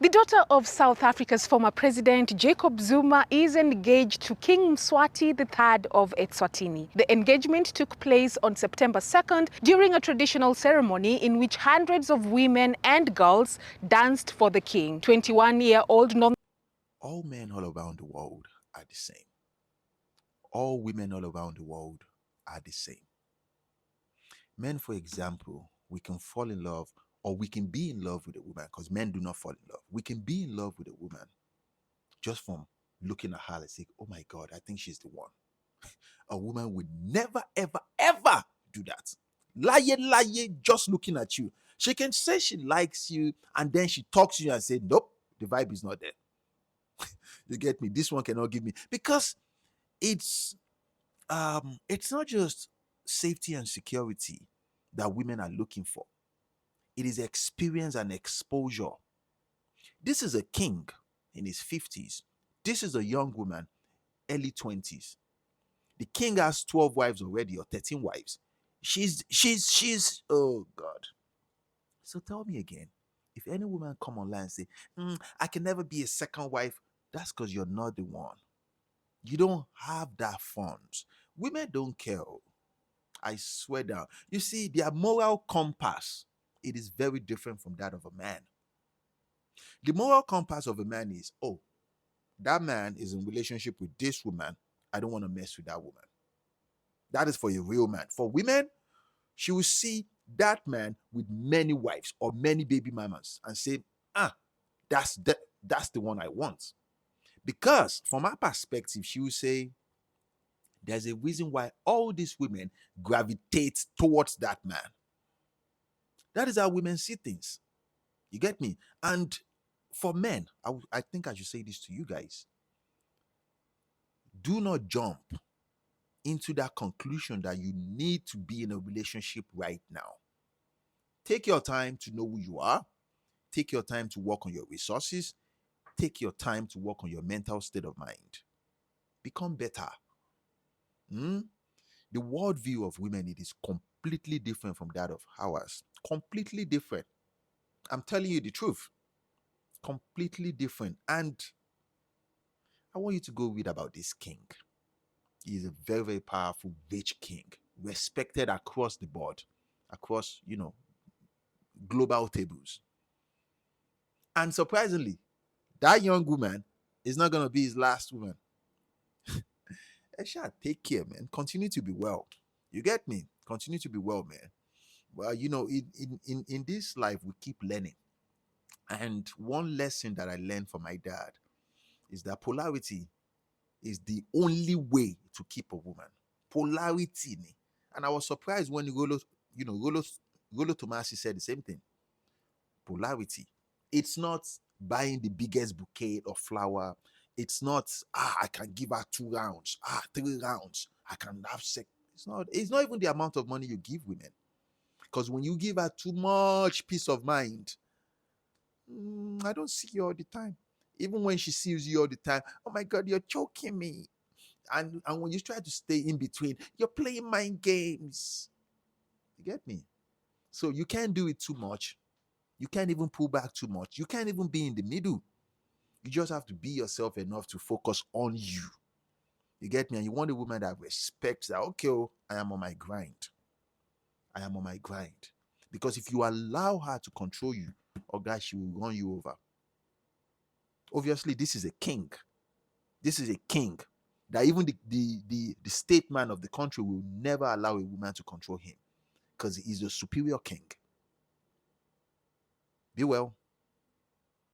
The daughter of South Africa's former president, Jacob Zuma, is engaged to King Mswati III of Eswatini. The engagement took place on September 2nd during a traditional ceremony in which hundreds of women and girls danced for the king. 21-year-old All men all around the world are the same. All women all around the world are the same. Men, for example, we can fall in love or we can be in love with a woman because men do not fall in love. We can be in love with a woman just from looking at her and say, oh my God, I think she's the one. A woman would never, ever, ever do that. Lie, just looking at you. She can say she likes you and then she talks to you and say, nope, the vibe is not there. You get me? This one cannot give me, because it's not just safety and security that women are looking for. It is experience and exposure. This is a king in his 50s. This is a young woman, early 20s. The king has 12 wives already, or 13 wives. She's oh God. So tell me again, if any woman come online and say, I can never be a second wife, that's because you're not the one. You don't have that funds. Women don't care. I swear down. You see, their moral compass, it is very different from that of a man. The moral compass of a man is, oh, that man is in relationship with this woman. I don't want to mess with that woman. That is for a real man. For women, she will see that man with many wives or many baby mamas and say, that's the one I want. Because from her perspective, she will say, there's a reason why all these women gravitate towards that man. That is how women see things. You get me? And for men, I think I should say this to you guys. Do not jump into that conclusion that you need to be in a relationship right now. Take your time to know who you are. Take your time to work on your resources. Take your time to work on your mental state of mind. Become better. The worldview of women, it is completely different from that of ours. Completely different. I'm telling you the truth. Completely different. And I want you to go read about this king. He is a very, very powerful, rich king, respected across the board, across, global tables. And surprisingly, that young woman is not going to be his last woman. Esha, take care, man. Continue to be well. You get me? Continue to be well, man. Well, in this life, we keep learning. And one lesson that I learned from my dad is that polarity is the only way to keep a woman. Polarity. And I was surprised when Rolo Tomasi said the same thing. Polarity. It's not buying the biggest bouquet of flower. It's not, I can give her 2 rounds, 3 rounds. I can have sex. It's not even the amount of money you give women. Because when you give her too much peace of mind, I don't see you all the time. Even when she sees you all the time, oh my God, you're choking me. And when you try to stay in between, you're playing mind games. You get me? So you can't do it too much. You can't even pull back too much. You can't even be in the middle. You just have to be yourself enough to focus on you. You get me? And you want a woman that respects that, okay, I am on my grind. I am on my grind. Because if you allow her to control you, oh gosh, she will run you over. Obviously, this is a king. This is a king that even the state man of the country will never allow a woman to control him because he's the superior king. Be well.